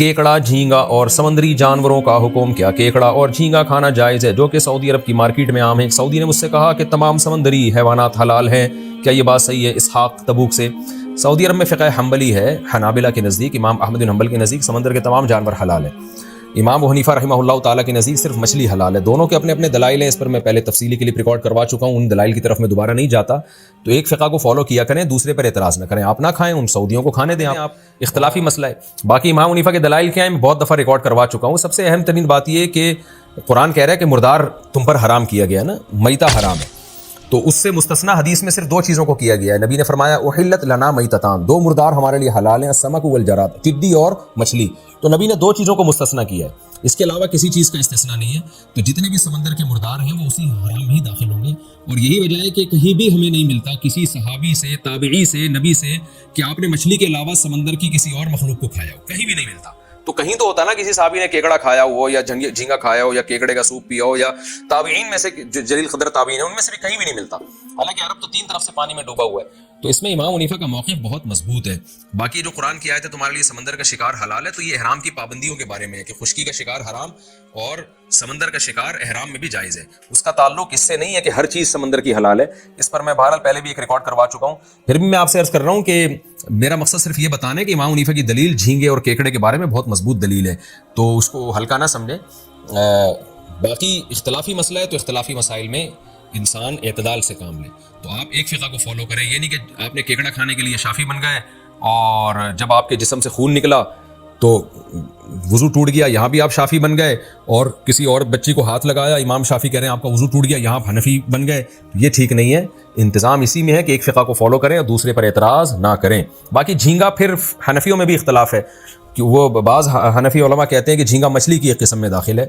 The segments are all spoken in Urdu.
کیکڑا، جھینگا اور سمندری جانوروں کا حکم کیا؟ کیکڑا اور جھینگا کھانا جائز ہے جو کہ سعودی عرب کی مارکیٹ میں عام ہے۔ ایک سعودی نے مجھ سے کہا کہ تمام سمندری حیوانات حلال ہیں، کیا یہ بات صحیح ہے؟ اسحاق تبوک سے۔ سعودی عرب میں فقہ حنبلی ہے، حنابلہ کے نزدیک، امام احمد بن حنبل کے نزدیک سمندر کے تمام جانور حلال ہیں۔ امام ابو حنیفہ رحمہ اللہ تعالیٰ کے نزدیک صرف مچھلی حلال ہے۔ دونوں کے اپنے اپنے دلائل ہیں، اس پر میں پہلے تفصیلی کلپ ریکارڈ کروا چکا ہوں، ان دلائل کی طرف میں دوبارہ نہیں جاتا۔ تو ایک فقہ کو فالو کیا کریں، دوسرے پر اعتراض نہ کریں۔ آپ نہ کھائیں، ان سعودیوں کو کھانے دیں آپ، اختلافی مسئلہ ہے۔ باقی امام حنیفہ کے دلائل کیا ہیں میں بہت دفعہ ریکارڈ کروا چکا ہوں۔ سب سے اہم ترین بات یہ کہ قرآن کہہ رہا ہے کہ مردار تم پر حرام کیا گیا نا، میتہ حرام ہے، تو اس سے مستثنا حدیث میں صرف دو چیزوں کو کیا گیا ہے۔ نبی نے فرمایا احلت لنا میتتان، دو مردار ہمارے لیے حلال ہیں، السمک والجراد، ٹڈی اور مچھلی۔ تو نبی نے دو چیزوں کو مستثنا کیا ہے، اس کے علاوہ کسی چیز کا استثنا نہیں ہے۔ تو جتنے بھی سمندر کے مردار ہیں وہ اسی حرام میں ہی داخل ہوں گے، اور یہی وجہ ہے کہ کہیں بھی ہمیں نہیں ملتا کسی صحابی سے، تابعی سے، نبی سے کہ آپ نے مچھلی کے علاوہ سمندر کی کسی اور مخلوق کو کھایا ہو، کہیں بھی نہیں ملتا۔ تو کہیں تو ہوتا نا کسی صحابی نے کیکڑا کھایا ہو یا جھینگا کھایا ہو یا کیکڑے کا سوپ پیا ہو، یا تابعین میں سے جو جلیل قدر تابعین ہیں ان میں سے بھی کہیں بھی نہیں ملتا، حالانکہ عرب تو تین طرف سے پانی میں ڈوبا ہوا ہے۔ تو اس میں امام حنیفہ کا موقف بہت مضبوط ہے۔ باقی جو قرآن کی آیت ہے تمہارے لیے سمندر کا شکار حلال ہے، تو یہ احرام کی پابندیوں کے بارے میں ہے کہ خشکی کا شکار حرام اور سمندر کا شکار احرام میں بھی جائز ہے۔ اس کا تعلق اس سے نہیں ہے کہ ہر چیز سمندر کی حلال ہے، اس پر میں بہرحال پہلے بھی ایک ریکارڈ کروا چکا ہوں۔ پھر بھی میں آپ سے عرض کر رہا ہوں کہ میرا مقصد صرف یہ بتانا ہے کہ امام حنیفہ کی دلیل جھینگے اور کیکڑے کے بارے میں بہت مضبوط دلیل ہے، تو اس کو ہلکا نہ سمجھیں۔ باقی اختلافی مسئلہ ہے تو اختلافی مسائل میں انسان اعتدال سے کام لے۔ تو آپ ایک فقہ کو فالو کریں، یہ نہیں کہ آپ نے کیکڑا کھانے کے لیے شافی بن گئے اور جب آپ کے جسم سے خون نکلا تو وضو ٹوٹ گیا، یہاں بھی آپ شافی بن گئے، اور کسی اور بچی کو ہاتھ لگایا، امام شافی کہہ رہے ہیں آپ کا وضو ٹوٹ گیا، یہاں آپ حنفی بن گئے۔ یہ ٹھیک نہیں ہے۔ انتظام اسی میں ہے کہ ایک فقہ کو فالو کریں اور دوسرے پر اعتراض نہ کریں۔ باقی جھینگا پھر حنفیوں میں بھی اختلاف ہے کہ وہ بعض حنفی علماء کہتے ہیں کہ جھینگا مچھلی کی ایک قسم میں داخل ہے،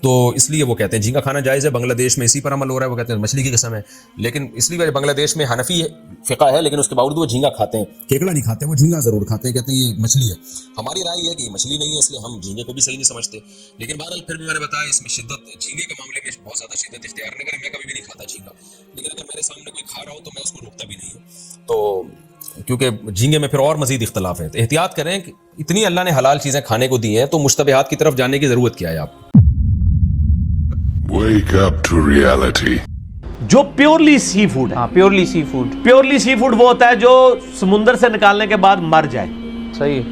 تو اس لیے وہ کہتے ہیں جھینگا کھانا جائز ہے۔ بنگلہ دیش میں اسی پر عمل ہو رہا ہے، وہ کہتے ہیں مچھلی کی قسم ہے، لیکن اس لیے بنگلہ دیش میں حنفی فقہ ہے لیکن اس کے باوجود وہ جھینگا کھاتے ہیں، کیکڑا نہیں کھاتے، وہ جھینگا ضرور کھاتے ہیں، کہتے ہیں یہ مچھلی ہے۔ ہماری رائے یہ ہے کہ یہ مچھلی نہیں ہے، اس لیے ہم جھینگے کو بھی صحیح نہیں سمجھتے، لیکن بہرحال پھر بھی میں نے بتایا اس میں شدت، جھینگے کے معاملے میں بہت زیادہ شدت اختیار نہ کریں۔ میں کبھی بھی نہیں کھاتا جھینگا، لیکن اگر میرے سامنے کوئی کھا رہا ہو تو میں اس کو روکتا بھی نہیں ہوں، تو کیونکہ جھینگے میں پھر اور مزید اختلاف ہے۔ تو احتیاط کریں کہ اتنی اللہ نے حلال چیزیں کھانے کو دی ہیں تو مشتبہات کی طرف جانے کی ضرورت کیا ہے آپ؟ Wake up to reality. جو پیورلی سی فوڈ ہے، پیورلی سی فوڈ پیورلی سی فوڈ وہ ہوتا ہے جو سمندر سے نکالنے کے بعد مر جائے۔ صحیح۔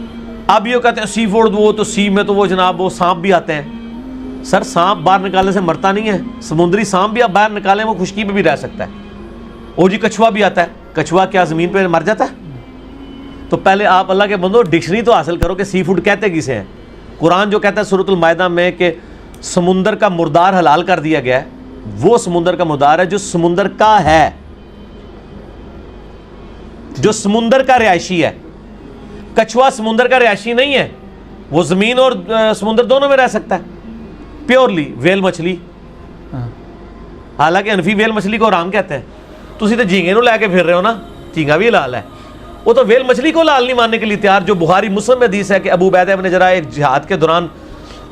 اب یہ کہتے ہیں سی فوڈ، وہ تو سی میں تو وہ جناب وہ سانپ بھی آتے ہیں۔ سر سانپ باہر نکالنے سے مرتا نہیں ہے، سمندری سانپ بھی آپ باہر نکالیں وہ خشکی پہ بھی رہ سکتا ہے۔ او جی کچھوا بھی آتا ہے، کچھوا کیا زمین پہ مر جاتا ہے؟ تو پہلے آپ اللہ کے بندو ڈکشنری تو حاصل کرو کہ سی فوڈ کہتے کسے ہیں۔ قرآن جو کہتا ہے سورۃ المائدہ میں کہ سمندر کا مردار حلال کر دیا گیا ہے، وہ سمندر کا مردار ہے جو سمندر کا ہے، جو سمندر کا رہائشی ہے۔ کچھوا سمندر کا رہائشی نہیں ہے، وہ زمین اور سمندر دونوں میں رہ سکتا ہے۔ پیورلی ویل مچھلی، حالانکہ حنفی ویل مچھلی کو حرام کہتے ہیں، تسی تو جھینگے نو لے کے پھر رہے ہو نا، جھینگا بھی حلال ہے۔ وہ تو ویل مچھلی کو حلال نہیں ماننے کے لیے تیار، جو بخاری مسلم میں حدیث ہے کہ ابو عبیدہ ابن جراح ایک جہاد کے دوران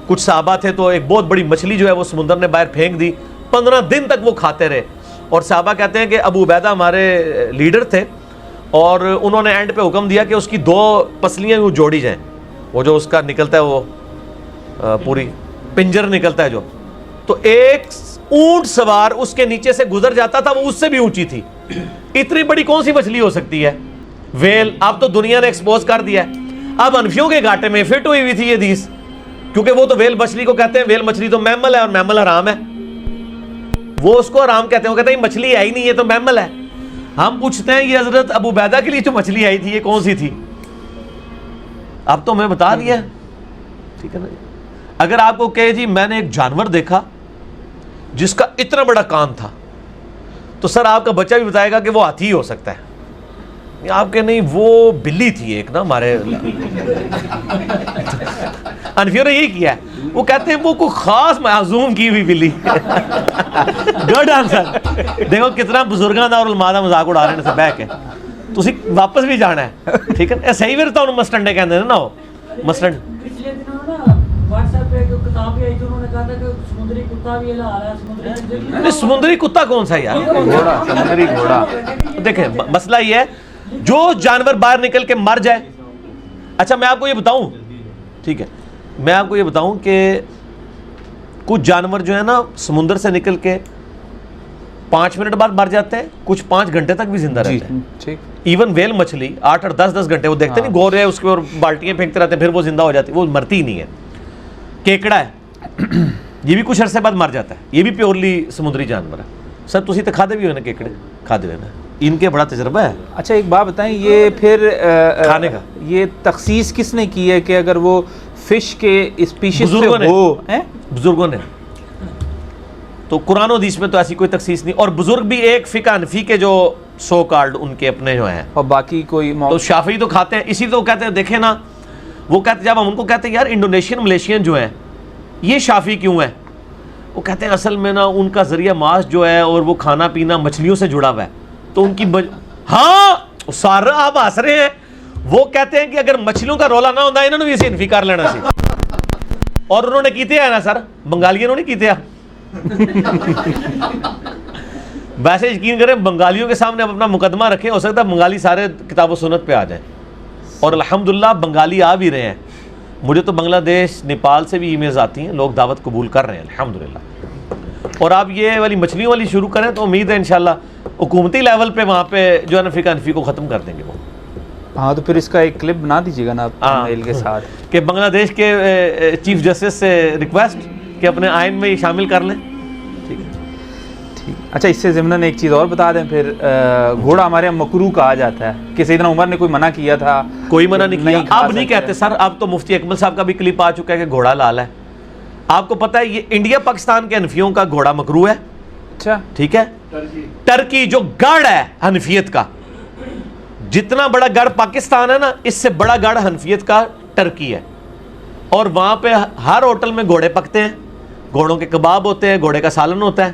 کچھ صحابہ تھے تو ایک بہت بڑی مچھلی جو ہے وہ سمندر نے باہر پھینک دی، 15 دن تک وہ کھاتے رہے، اور صحابہ کہتے ہیں کہ ابو عبیدہ ہمارے لیڈر تھے اور انہوں نے اینڈ پہ حکم دیا کہ اس کی 2 پسلیاں وہ جوڑی جائیں، وہ جو اس کا نکلتا ہے وہ پوری پنجر نکلتا ہے جو، تو ایک اونٹ سوار اس کے نیچے سے گزر جاتا تھا، وہ اس سے بھی اونچی تھی۔ اتنی بڑی کون سی مچھلی ہو سکتی ہے؟ ویل۔ اب تو دنیا نے ایکسپوز کر دیا ہے، اب حنفیوں کے گھاٹے میں فٹ ہوئی ہوئی تھی یہ حدیث، کیونکہ وہ تو ویل مچھلی کو کہتے ہیں، ویل مچھلی تو میمل ہے اور میمل حرام ہے، وہ اس کو حرام کہتے ہیں، وہ کہتے ہیں یہ مچھلی ہے ہی نہیں، یہ تو میمل ہے۔ ہم پوچھتے ہیں یہ حضرت ابو عبیدہ کے لیے جو مچھلی آئی تھی یہ کون سی تھی؟ اب تو میں بتا دیا، ٹھیک ہے نا۔ اگر آپ کو کہے جی میں نے ایک جانور دیکھا جس کا اتنا بڑا کان تھا، تو سر آپ کا بچہ بھی بتائے گا کہ وہ ہاتھی ہو سکتا ہے، آپ کہ نہیں وہ بلی تھی ایک نا ہمارے انفیوں نے یہی کیا ہے، وہ کہتے ہیں وہ کوئی خاص معزوم کی ہوئی بلی۔ Good answer. دیکھو کتنا بزرگاں دا اور علماء دا مذاق اڑا رہے ہیں سے بہ کے، تسی واپس بھی جانا ہے، ٹھیک ہے نا۔ صحیح پھر تو مسٹنڈے کہندے نے نا، وہ مسٹنڈ پچھلے دنوں نا واٹس ایپ پہ ایک کتاب بھی آئی تھی، انہوں نے کہا تھا کہ سمندری کتا بھی حلال ہے۔ سمندری کتا کون سا یار؟ گھوڑا، سمندری گھوڑا۔ دیکھیں مسئلہ یہ ہے جو جانور باہر نکل کے مر جائے، اچھا میں آپ کو یہ بتاؤں، ٹھیک ہے، میں آپ کو یہ بتاؤں کہ کچھ جانور جو ہیں نا سمندر سے نکل کے 5 منٹ بعد مر جاتے ہیں, کچھ 5 گھنٹے تک بھی زندہ رہتے ہیں. ٹھیک. ایون ویل مچھلی 8 اور 10 گھنٹے وہ دیکھتے نہیں, گور ہے اس کے اور بالٹیاں پھینکتے رہتے ہیں, پھر وہ زندہ ہو جاتی ہے, وہ مرتی ہی نہیں ہے. کیکڑا ہے یہ بھی کچھ عرصے بعد مر جاتا ہے, یہ بھی پیورلی سمندری جانور ہے. سر تسی تو کھادے بھی ہوئے نا کیکڑے, کھادے ہوئے نا, ان کے بڑا تجربہ ہے اچھا ایک بات بتائیں, یہ پھر کھانے کا یہ تخصیص کس نے کی ہے کہ اگر وہ فش کے اسپیشیز بزرگوں سے نے, ہو, بزرگوں نے. تو قرآن و حدیث میں تو ایسی کوئی تخصیص نہیں, اور بزرگ بھی ایک فقہ حنفی کے جو سو کالڈ ان کے اپنے جو ہیں, اور باقی کوئی تو شافعی تو کھاتے ہیں. اسی تو کہتے ہیں دیکھیں نا, وہ کہتے جب ہم ان کو کہتے ہیں یار انڈونیشین ملیشین جو ہیں یہ شافعی کیوں ہیں, وہ کہتے ہیں اصل میں نا ان کا ذریعہ معاش جو ہے اور وہ کھانا پینا مچھلیوں سے جڑا ہوا ہے, تو ان کی ہاں سارا آپ ہنس رہے ہیں. وہ کہتے ہیں کہ اگر مچھلیوں کا رولا نہ ہوتا انہوں نے بھی اسے انفی کر لینا سی, اور انہوں نے کیتے ہیں نا سر, بنگالیوں نے کیتے ہیں. ویسے یقین کریں بنگالیوں کے سامنے اب اپنا مقدمہ رکھیں, ہو سکتا ہے بنگالی سارے کتاب و سنت پہ آ جائیں, اور الحمدللہ بنگالی آ بھی رہے ہیں. مجھے تو بنگلہ دیش نیپال سے بھی ای میلز آتی ہیں, لوگ دعوت قبول کر رہے ہیں الحمدللہ. اور آپ یہ والی مچھلیوں والی شروع کریں تو امید ہے انشاءاللہ حکومتی لیول پہ وہاں پہ جو ہے نا فقہ حنفی کو ختم کر دیں گے وہ. ہاں تو پھر اس کا ایک کلپ بنا دیجیے گا نا آپ میل کے ساتھ, کہ بنگلہ دیش کے چیف جسٹس سے ریکویسٹ کہ اپنے آئین میں یہ شامل کر لیں. ٹھیک ہے ٹھیک. اچھا اس سے ضمن ایک چیز اور بتا دیں, پھر گھوڑا ہمارے یہاں مکروہ کہا جاتا ہے کہ سیدنا عمر نے کوئی منع کیا تھا, کوئی منع نہیں کیا, کھا اب نہیں سکتے. کہتے سر, اب تو مفتی اکمل صاحب کا بھی کلپ آ چکا ہے کہ گھوڑا لال ہے. آپ کو پتہ ہے یہ انڈیا پاکستان کے حنفیوں کا گھوڑا مکروہ ہے. اچھا ٹھیک ہے, ٹرکی جو گڑھ ہے حنفیت کا, جتنا بڑا گڑھ پاکستان ہے نا اس سے بڑا گڑھ حنفیت کا ٹرکی ہے, اور وہاں پہ ہر ہوٹل میں گھوڑے پکتے ہیں, گھوڑوں کے کباب ہوتے ہیں, گھوڑے کا سالن ہوتا ہے.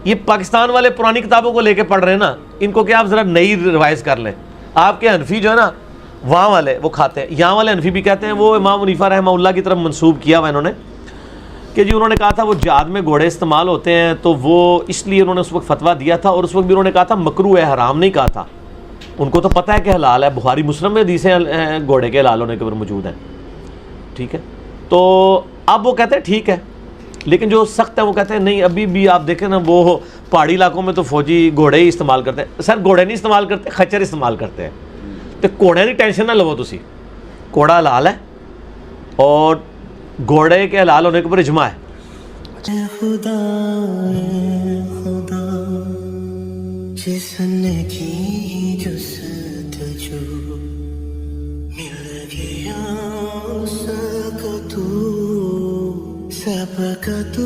یہ پاکستان والے پرانی کتابوں کو لے کے پڑھ رہے ہیں نا, ان کو کہ آپ ذرا نئی ریوائز کر لیں. آپ کے حنفی جو ہے نا وہاں والے وہ کھاتے ہیں, یہاں والے حنفی بھی کہتے ہیں, وہ امام حنیفہ رحمہ اللہ کی طرف منسوب کیا ہوا انہوں نے کہ جی انہوں نے کہا تھا وہ جہاد میں گھوڑے استعمال ہوتے ہیں, تو وہ اس لیے انہوں نے اس وقت فتویٰ دیا تھا, اور اس وقت بھی انہوں نے کہا تھا مکروہ ہے, حرام نہیں کہا تھا. ان کو تو پتہ ہے کہ حلال ہے, بخاری مسلم میں حدیثیں گھوڑے کے حلال ہونے کے اوپر موجود ہیں. ٹھیک ہے, تو اب وہ کہتے ہیں ٹھیک ہے, لیکن جو سخت ہے وہ کہتے ہیں نہیں, ابھی بھی آپ دیکھیں نا وہ پہاڑی علاقوں میں تو فوجی گھوڑے ہی استعمال کرتے ہیں. سر گھوڑے نہیں استعمال کرتے, خچر استعمال کرتے ہیں. تو گھوڑے کی ٹینشن نہ لو تسی, گھوڑا حلال ہے اور گھوڑے کے حلال ہونے کے اوپر اجماع ہے. خدا جس نے کی جستجو مل گیا اس کا تو سب کا تو